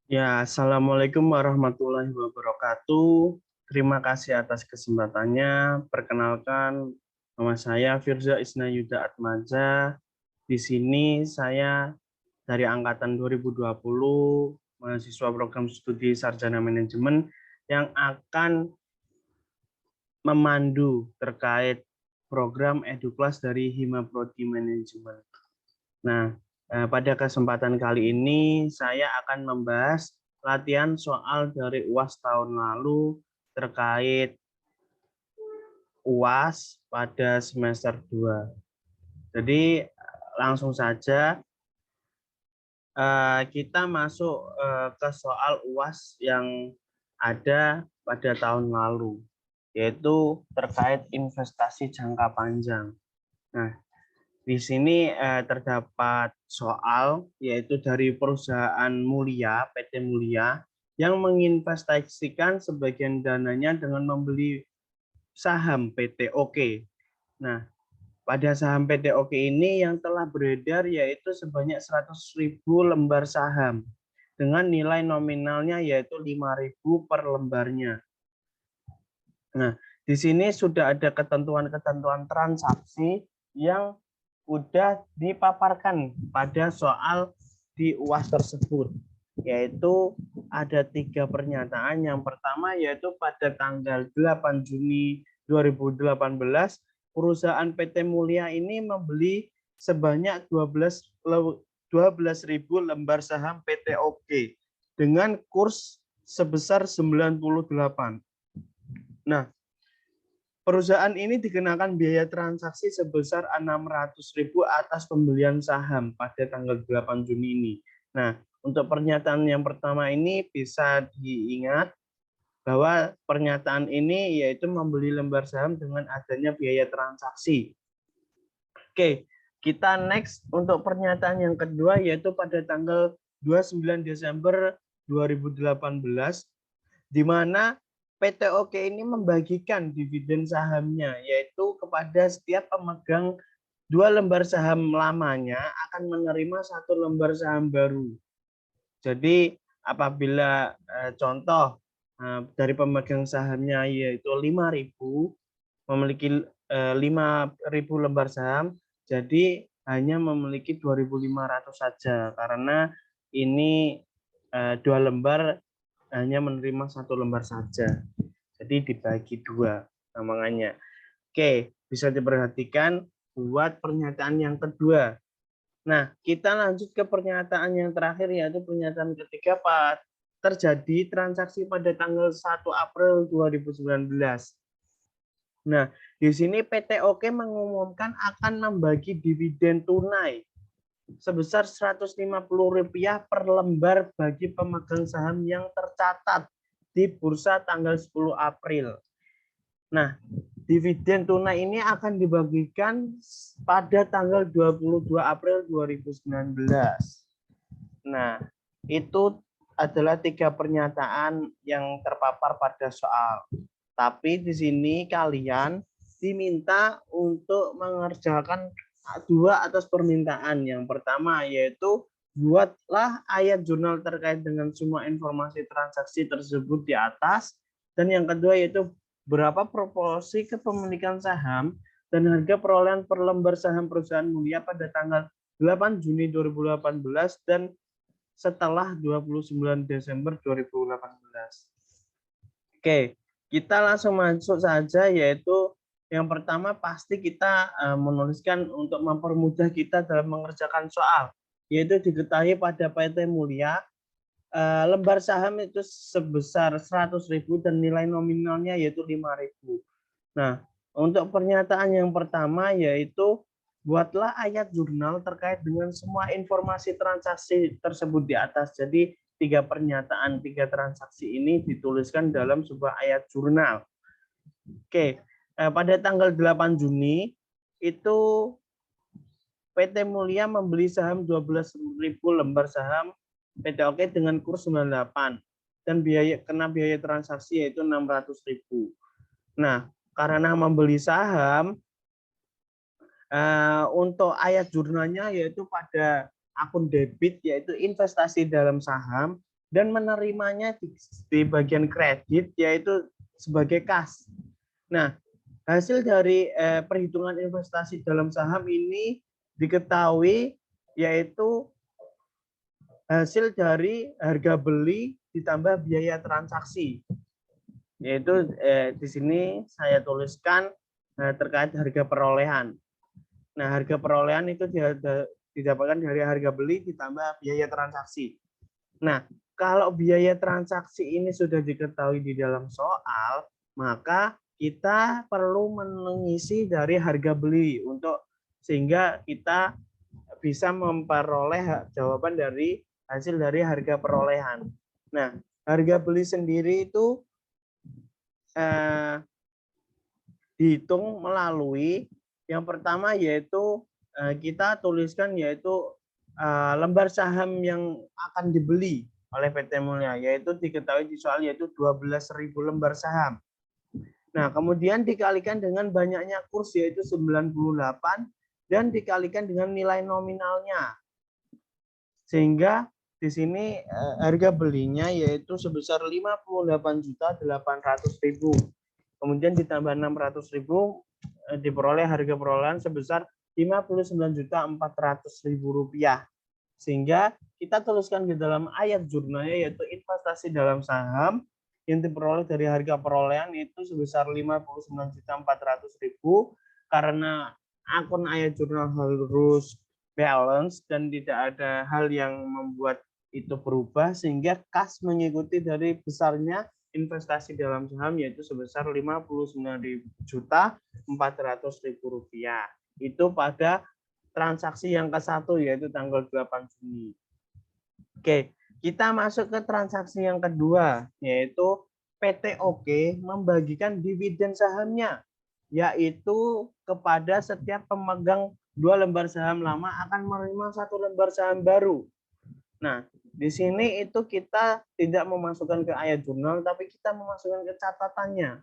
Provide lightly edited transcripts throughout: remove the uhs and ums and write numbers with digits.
Ya, Assalamualaikum warahmatullahi wabarakatuh. Terima kasih atas kesempatannya. Perkenalkan, nama saya Firza Isnayuda Atmaja. Di sini saya dari angkatan 2020, mahasiswa program studi Sarjana Manajemen yang akan memandu terkait program EduKlas dari Hima Prodi Manajemen. Nah, pada kesempatan kali ini saya akan membahas latihan soal dari UAS tahun lalu terkait UAS pada semester 2. Jadi langsung saja kita masuk ke soal UAS yang ada pada tahun lalu, yaitu terkait investasi jangka panjang. Nah, di sini terdapat soal yaitu dari perusahaan Mulia, PT Mulia, yang menginvestasikan sebagian dananya dengan membeli saham PT OK. Nah, pada saham PT OK ini yang telah beredar yaitu sebanyak 100.000 lembar saham dengan nilai nominalnya yaitu 5.000 per lembarnya. Nah, di sini sudah ada ketentuan-ketentuan transaksi yang sudah dipaparkan pada soal di UAS tersebut, yaitu ada 3 pernyataan. Yang pertama yaitu pada tanggal 8 Juni 2018, perusahaan PT Mulia ini membeli sebanyak 12.000 lembar saham PT OK dengan kurs sebesar 98. Nah, perusahaan ini dikenakan biaya transaksi sebesar 600.000 atas pembelian saham pada tanggal 8 Juni ini. Nah, untuk pernyataan yang pertama ini bisa diingat bahwa pernyataan ini yaitu membeli lembar saham dengan adanya biaya transaksi. Oke, kita next untuk pernyataan yang kedua yaitu pada tanggal 29 Desember 2018, di mana PT OK ini membagikan dividen sahamnya, yaitu kepada setiap pemegang 2 lembar saham lamanya akan menerima 1 lembar saham baru. Jadi apabila contoh dari pemegang sahamnya yaitu 5.000, memiliki 5.000 lembar saham, jadi hanya memiliki 2.500 saja karena ini 2 lembar hanya menerima 1 lembar saja. Jadi dibagi 2 namanya. Oke, bisa diperhatikan buat pernyataan yang kedua. Nah, kita lanjut ke pernyataan yang terakhir yaitu pernyataan ketiga, Pak. Terjadi transaksi pada tanggal 1 April 2019. Nah, di sini PT OK mengumumkan akan membagi dividen tunai sebesar Rp150 per lembar bagi pemegang saham yang tercatat di bursa tanggal 10 April. Nah, dividen tunai ini akan dibagikan pada tanggal 22 April 2019. Nah, itu adalah 3 pernyataan yang terpapar pada soal. Tapi di sini kalian diminta untuk mengerjakan 2 atas permintaan. Yang pertama yaitu buatlah ayat jurnal terkait dengan semua informasi transaksi tersebut di atas. Dan yang kedua yaitu berapa proporsi kepemilikan saham dan harga perolehan per lembar saham perusahaan Mulia pada tanggal 8 Juni 2018 dan setelah 29 Desember 2018. Oke, kita langsung masuk saja, yaitu yang pertama pasti kita menuliskan untuk mempermudah kita dalam mengerjakan soal, yaitu diketahui pada PT Mulia lembar saham itu sebesar 100.000 dan nilai nominalnya yaitu 5.000. Nah, untuk pernyataan yang pertama yaitu buatlah ayat jurnal terkait dengan semua informasi transaksi tersebut di atas. Jadi 3 pernyataan, 3 transaksi ini dituliskan dalam sebuah ayat jurnal. Oke, pada tanggal 8 Juni itu PT Mulia membeli saham 12.000 lembar saham PT OK dengan kurs 98 dan kena biaya transaksi yaitu 600.000. Nah, karena membeli saham untuk ayat jurnalnya yaitu pada akun debit yaitu investasi dalam saham, dan menerimanya di bagian kredit yaitu sebagai kas. Nah, hasil dari perhitungan investasi dalam saham ini diketahui yaitu hasil dari harga beli ditambah biaya transaksi. Yaitu di sini saya tuliskan terkait harga perolehan. Nah, harga perolehan itu didapatkan dari harga beli ditambah biaya transaksi. Nah, kalau biaya transaksi ini sudah diketahui di dalam soal, maka kita perlu mengisi dari harga beli sehingga kita bisa memperoleh jawaban dari hasil dari harga perolehan. Nah, harga beli sendiri itu dihitung melalui yang pertama yaitu kita tuliskan yaitu lembar saham yang akan dibeli oleh PT Mulya, yaitu diketahui di soal yaitu 12.000 lembar saham. Nah, kemudian dikalikan dengan banyaknya kurs yaitu 98 dan dikalikan dengan nilai nominalnya. Sehingga di sini harga belinya yaitu sebesar 58.800.000. Kemudian ditambah 600.000 diperoleh harga perolehan sebesar 59.400.000 rupiah. Sehingga kita tuliskan di dalam ayat jurnalnya yaitu investasi dalam saham yang diperoleh dari harga perolehan itu sebesar 59.400.000 karena akun ayat jurnal harus balance dan tidak ada hal yang membuat itu berubah sehingga kas mengikuti dari besarnya investasi dalam saham yaitu sebesar 59.400.000 rupiah. Itu pada transaksi yang ke-1 yaitu tanggal 8 Juni. Oke, kita masuk ke transaksi yang kedua yaitu PT OK membagikan dividen sahamnya yaitu kepada setiap pemegang 2 lembar saham lama akan menerima 1 lembar saham baru. Nah, di sini itu kita tidak memasukkan ke ayat jurnal, tapi kita memasukkan ke catatannya,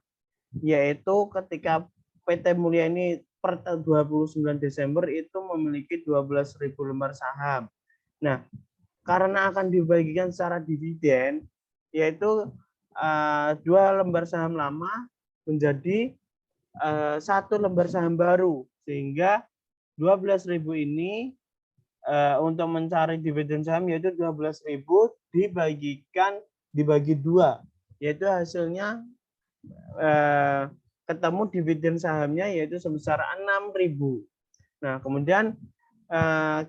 yaitu ketika PT Mulya ini per 29 Desember itu memiliki 12.000 lembar saham. Nah, karena akan dibagikan secara dividen, yaitu 2 lembar saham lama menjadi 1 lembar saham baru, sehingga 12.000 ini untuk mencari dividen saham yaitu 12.000 dibagi 2, yaitu hasilnya ketemu dividen sahamnya yaitu sebesar 6.000. Nah, kemudian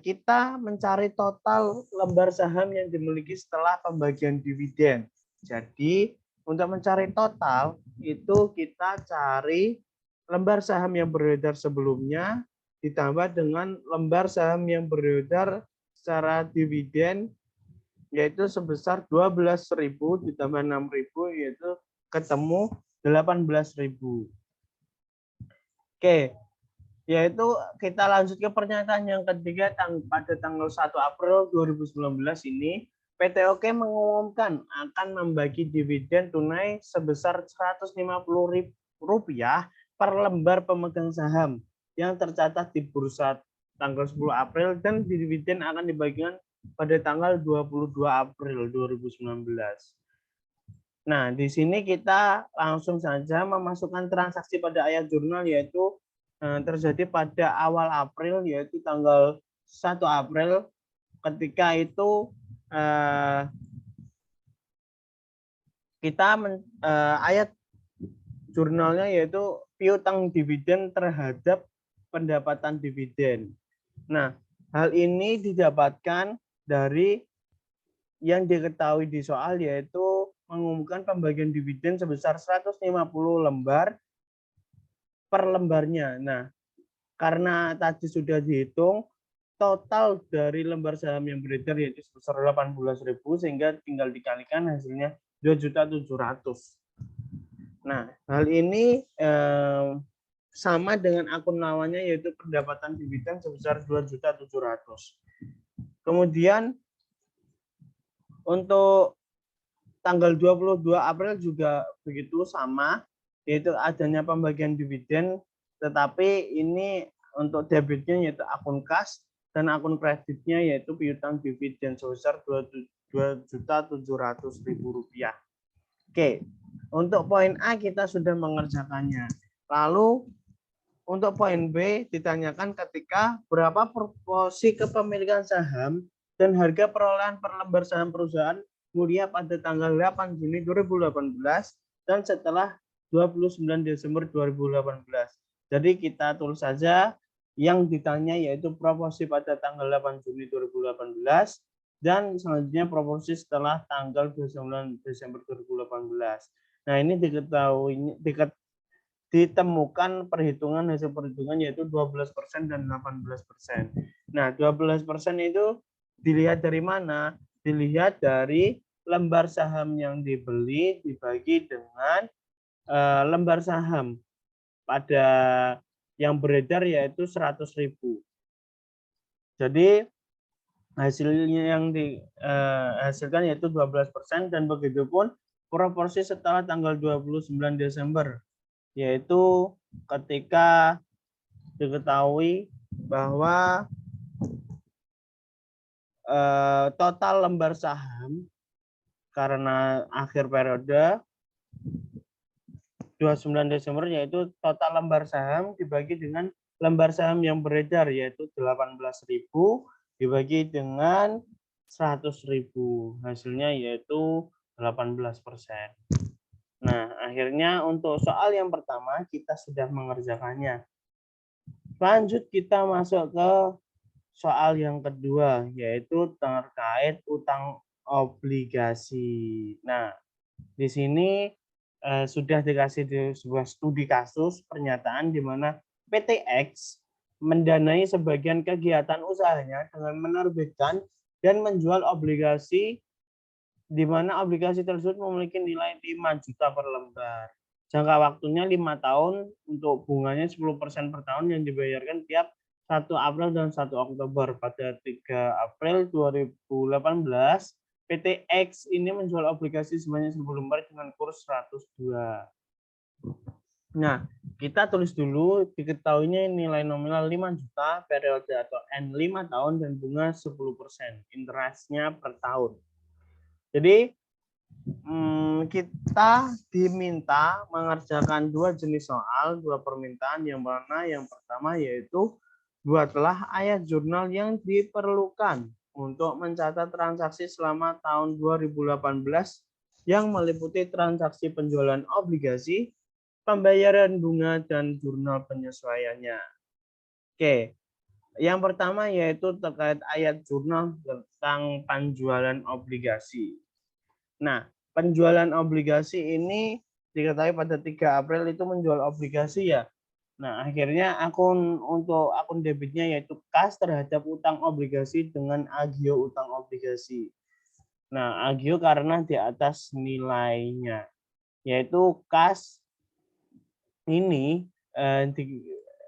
kita mencari total lembar saham yang dimiliki setelah pembagian dividen. Jadi, untuk mencari total itu kita cari lembar saham yang beredar sebelumnya ditambah dengan lembar saham yang beredar secara dividen yaitu sebesar 12.000 ditambah 6.000 yaitu ketemu 18.000. Oke, yaitu kita lanjut ke pernyataan yang ketiga pada tanggal 1 April 2019 ini PT OK mengumumkan akan membagi dividen tunai sebesar Rp150.000 per lembar pemegang saham yang tercatat di bursa tanggal 10 April dan dividen akan dibagikan pada tanggal 22 April 2019. Nah, di sini kita langsung saja memasukkan transaksi pada ayat jurnal yaitu terjadi pada awal April yaitu tanggal 1 April ketika itu kita ayat jurnalnya yaitu piutang dividen terhadap pendapatan dividen. Nah, hal ini didapatkan dari yang diketahui di soal yaitu mengumumkan pembagian dividen sebesar 150 lembar per lembarnya. Nah, karena tadi sudah dihitung total dari lembar saham yang beredar yaitu sebesar 18.000 sehingga tinggal dikalikan hasilnya 2.700.000. Nah, hal ini sama dengan akun lawannya yaitu pendapatan dividen sebesar 2.700.000. Kemudian untuk tanggal 22 April juga begitu sama yaitu adanya pembagian dividen tetapi ini untuk debitnya yaitu akun kas dan akun kreditnya yaitu piutang dividen sebesar Rp2.700.000. Oke, untuk poin A kita sudah mengerjakannya. Lalu untuk poin B ditanyakan ketika berapa proporsi kepemilikan saham dan harga perolehan per lembar saham perusahaan mulia pada tanggal 8 Juni 2018 dan setelah 29 Desember 2018. Jadi kita tulis saja yang ditanya yaitu proporsi pada tanggal 8 Juni 2018 dan selanjutnya proporsi setelah tanggal 29 Desember 2018. Nah, ini ditemukan hasil perhitungan yaitu 12% dan 18%. Nah, 12% itu dilihat dari mana? Dilihat dari lembar saham yang dibeli dibagi dengan lembar saham pada yang beredar yaitu 100.000. Jadi hasilnya yang dihasilkan yaitu 12% dan begitupun proporsi setelah tanggal 29 Desember yaitu ketika diketahui bahwa total lembar saham karena akhir periode 29 Desember yaitu total lembar saham dibagi dengan lembar saham yang beredar yaitu 18.000 dibagi dengan 100.000. Hasilnya yaitu 18%. Nah, akhirnya untuk soal yang pertama kita sudah mengerjakannya. Lanjut kita masuk ke soal yang kedua yaitu terkait utang obligasi. Nah, di sini sudah dikasih di sebuah studi kasus pernyataan di mana PT X mendanai sebagian kegiatan usahanya dengan menerbitkan dan menjual obligasi di mana obligasi tersebut memiliki nilai 5 juta per lembar. Jangka waktunya 5 tahun untuk bunganya 10% per tahun yang dibayarkan tiap 1 April dan 1 Oktober. Pada 3 April 2018, PT X ini menjual obligasi sebanyak 10 lembar dengan kurs 102. Nah, kita tulis dulu diketahuinya nilai nominal 5 juta, periode atau N 5 tahun dan bunga 10%. Interestnya per tahun. Jadi kita diminta mengerjakan dua jenis soal, dua permintaan yang mana yang pertama yaitu buatlah ayat jurnal yang diperlukan untuk mencatat transaksi selama tahun 2018 yang meliputi transaksi penjualan obligasi, pembayaran bunga, dan jurnal penyesuaiannya. Oke, yang pertama yaitu terkait ayat jurnal tentang penjualan obligasi. Nah, penjualan obligasi ini diketahui pada 3 April itu menjual obligasi ya. Nah, akhirnya akun debitnya yaitu kas terhadap utang obligasi dengan agio utang obligasi. Nah, agio karena di atas nilainya, yaitu kas ini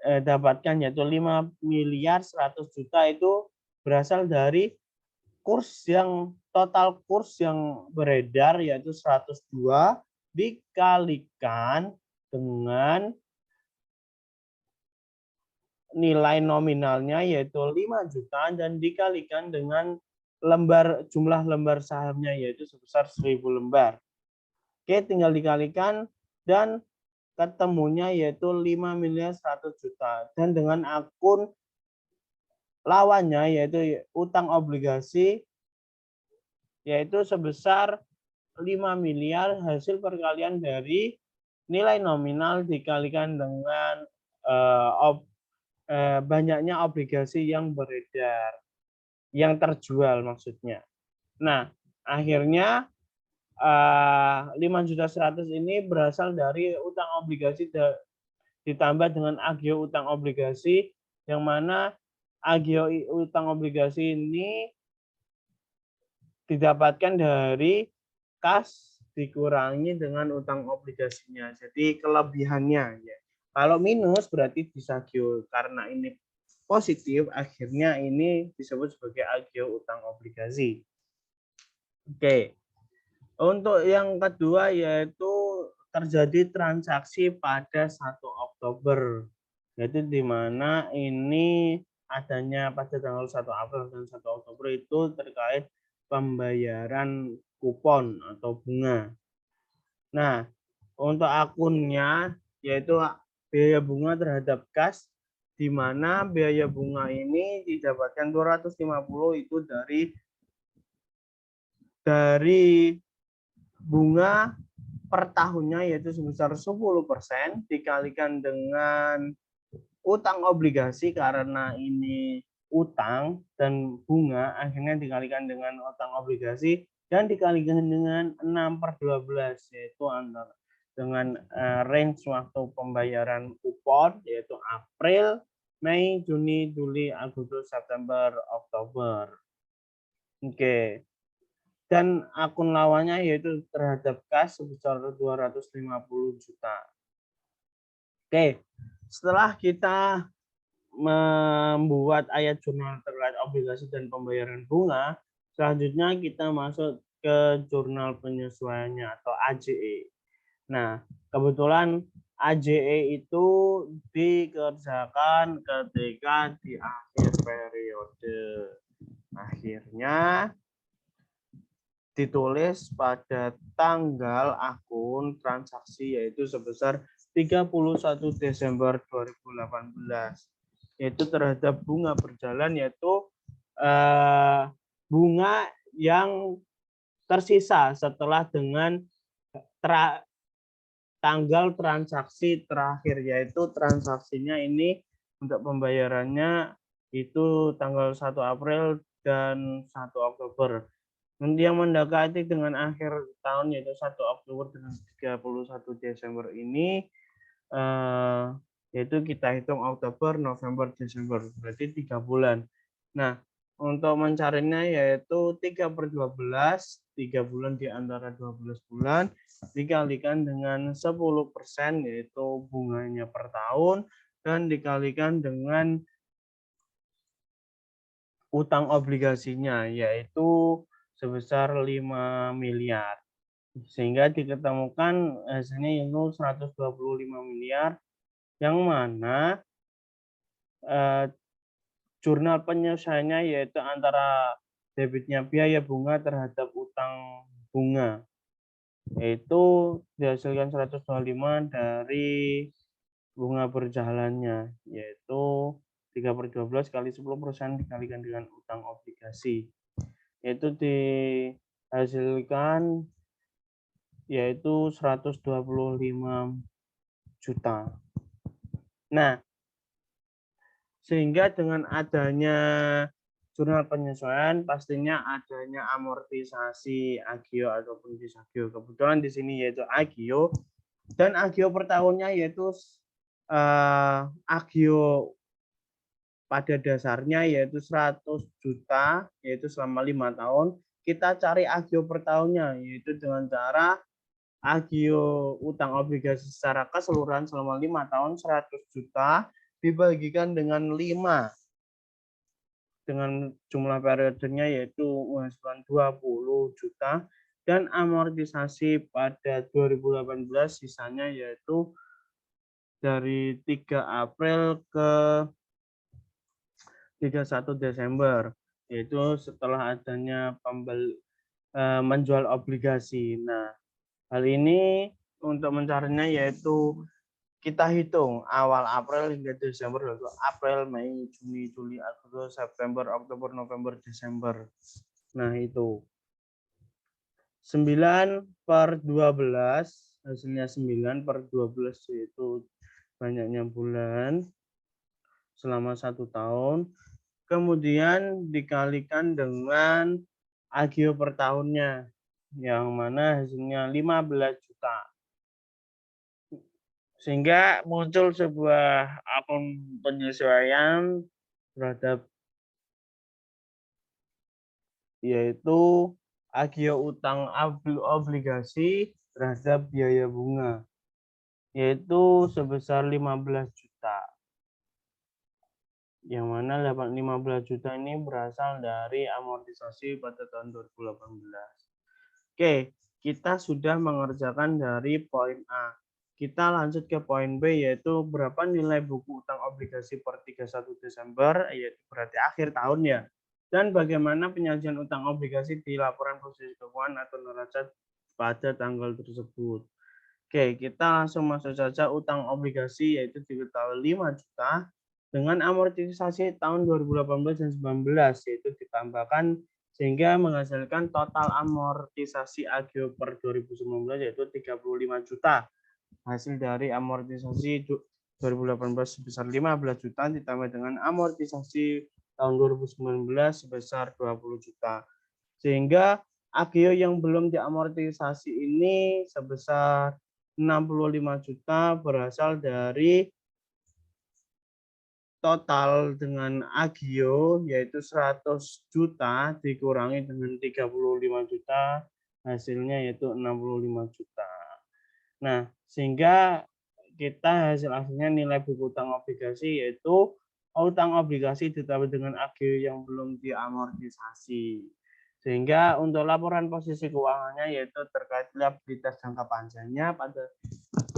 dapatkan yaitu 5 miliar 100 juta itu berasal dari total kurs yang beredar yaitu 102 dikalikan dengan nilai nominalnya yaitu 5 juta dan dikalikan dengan jumlah lembar sahamnya yaitu sebesar 1.000 lembar. Oke, tinggal dikalikan dan ketemunya yaitu 5 miliar 100 juta dan dengan akun lawannya yaitu utang obligasi yaitu sebesar 5 miliar hasil perkalian dari nilai nominal dikalikan dengan banyaknya obligasi yang beredar, yang terjual maksudnya. Nah, akhirnya 5.100.000 ini berasal dari utang obligasi ditambah dengan agio utang obligasi, yang mana agio utang obligasi ini didapatkan dari kas dikurangi dengan utang obligasinya. Jadi kelebihannya ya. Kalau minus berarti disagio. Karena ini positif, akhirnya ini disebut sebagai agio utang obligasi. Oke. Untuk yang kedua yaitu terjadi transaksi pada 1 Oktober. Yaitu di mana ini adanya pada tanggal 1 April dan 1 Oktober itu terkait pembayaran kupon atau bunga. Nah, untuk akunnya yaitu biaya bunga terhadap kas, di mana biaya bunga ini didapatkan 250 itu dari bunga per tahunnya yaitu sebesar 10% dikalikan dengan utang obligasi karena ini utang dan bunga akhirnya dikalikan dengan utang obligasi dan dikalikan dengan 6/12 yaitu antara dengan range waktu pembayaran kupon yaitu April, Mei, Juni, Juli, Agustus, September, Oktober. Oke. Dan akun lawannya yaitu terhadap kas sebesar 250 juta. Oke. Setelah kita membuat ayat jurnal terkait obligasi dan pembayaran bunga, selanjutnya kita masuk ke jurnal penyesuaiannya atau AJE. Nah, kebetulan AJE itu dikerjakan ketika di akhir periode. Akhirnya ditulis pada tanggal akun transaksi yaitu sebesar 31 Desember 2018. Yaitu terhadap bunga berjalan yaitu bunga yang tersisa setelah dengan tanggal transaksi terakhir, yaitu transaksinya ini untuk pembayarannya itu tanggal 1 April dan 1 Oktober. Yang mendekati dengan akhir tahun yaitu 1 Oktober dengan 31 Desember ini yaitu kita hitung Oktober, November, Desember, berarti 3 bulan. Nah, untuk mencarinya yaitu 3/12, 3 bulan di antara 12 bulan, dikalikan dengan 10% yaitu bunganya per tahun, dan dikalikan dengan utang obligasinya yaitu sebesar 5 miliar. Sehingga diketemukan hasilnya itu 125 miliar, yang mana jurnal penyelesaiannya yaitu antara debitnya biaya bunga terhadap utang bunga, yaitu dihasilkan 125 dari bunga berjalannya, yaitu 3/12 kali 10% dikalikan dengan utang obligasi, yaitu dihasilkan yaitu 125 juta. Nah, sehingga dengan adanya jurnal penyesuaian pastinya adanya amortisasi agio ataupun disagio. Kebetulan di sini yaitu agio, dan agio per tahunnya yaitu agio pada dasarnya yaitu 100 juta yaitu selama 5 tahun. Kita cari agio per tahunnya yaitu dengan cara agio utang obligasi secara keseluruhan selama 5 tahun 100 juta dibagikan dengan 5 dengan jumlah periodenya yaitu menghasilkan 20 juta, dan amortisasi pada 2018 sisanya yaitu dari 3 April ke 31 Desember, yaitu setelah adanya menjual obligasi. Nah, hal ini untuk mencarinya yaitu kita hitung awal April hingga Desember, yaitu April, Mei, Juni, Juli, Agustus, September, Oktober, November, Desember. Nah, itu 9/12, hasilnya 9/12 yaitu banyaknya bulan selama 1 tahun. Kemudian dikalikan dengan agio per tahunnya, yang mana hasilnya 15 juta. Sehingga muncul sebuah akun penyesuaian terhadap yaitu agio utang obligasi terhadap biaya bunga, yaitu sebesar 15 juta. Yang mana 15 juta ini berasal dari amortisasi pada tahun 2018. Oke, kita sudah mengerjakan dari poin A. Kita lanjut ke poin B, yaitu berapa nilai buku utang obligasi per 31 Desember, yaitu berarti akhir tahun ya. dan bagaimana penyajian utang obligasi di laporan posisi keuangan atau neraca pada tanggal tersebut. Oke, kita langsung masuk saja utang obligasi, yaitu diketahui 5 juta dengan amortisasi tahun 2018 dan 19, yaitu ditambahkan sehingga menghasilkan total amortisasi agio per 2019 yaitu 35 juta. Hasil dari amortisasi 2018 sebesar 15 juta ditambah dengan amortisasi tahun 2019 sebesar 20 juta. Sehingga agio yang belum diamortisasi ini sebesar 65 juta berasal dari total dengan agio yaitu 100 juta dikurangi dengan 35 juta, hasilnya yaitu 65 juta. Nah, sehingga kita hasil akhirnya nilai buku utang obligasi yaitu utang obligasi ditambah dengan agio yang belum diamortisasi. Sehingga untuk laporan posisi keuangannya yaitu terkait liabilitas jangka panjangnya pada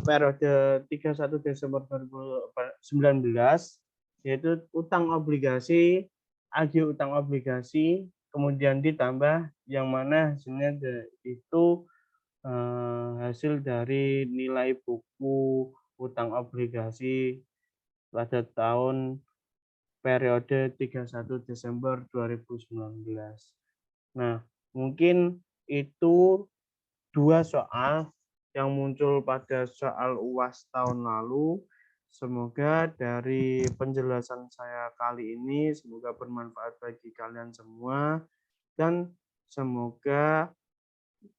periode 31 Desember 2019 yaitu utang obligasi, agio utang obligasi, kemudian ditambah yang mana hasilnya itu hasil dari nilai buku utang obligasi pada tahun periode 31 Desember 2019. Nah, mungkin itu 2 soal yang muncul pada soal UAS tahun lalu. Semoga dari penjelasan saya kali ini semoga bermanfaat bagi kalian semua dan semoga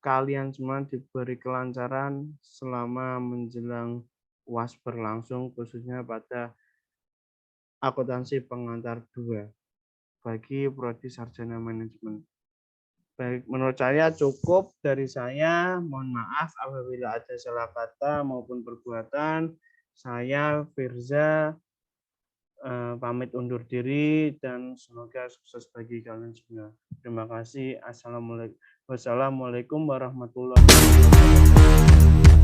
kalian semua diberi kelancaran selama menjelang UAS berlangsung khususnya pada akuntansi pengantar 2 bagi prodi sarjana manajemen. Baik, menurut saya cukup dari saya. Mohon maaf apabila ada salah kata maupun perbuatan. Saya Firza pamit undur diri dan semoga sukses bagi kalian semua. Terima kasih. Wassalamualaikum warahmatullahi wabarakatuh.